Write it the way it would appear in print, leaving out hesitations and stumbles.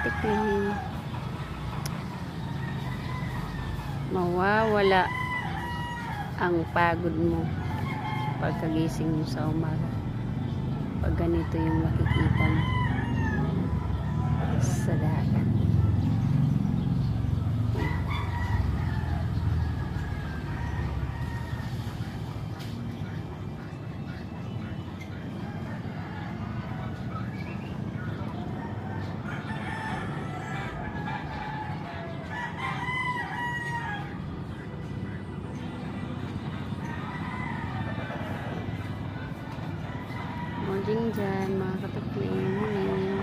katikling. Mawawala ang pagod mo pagkagising mo sa umaga. Pag ganito yung makikita mo sa dagat. Morning dyan mga katikling. Morning.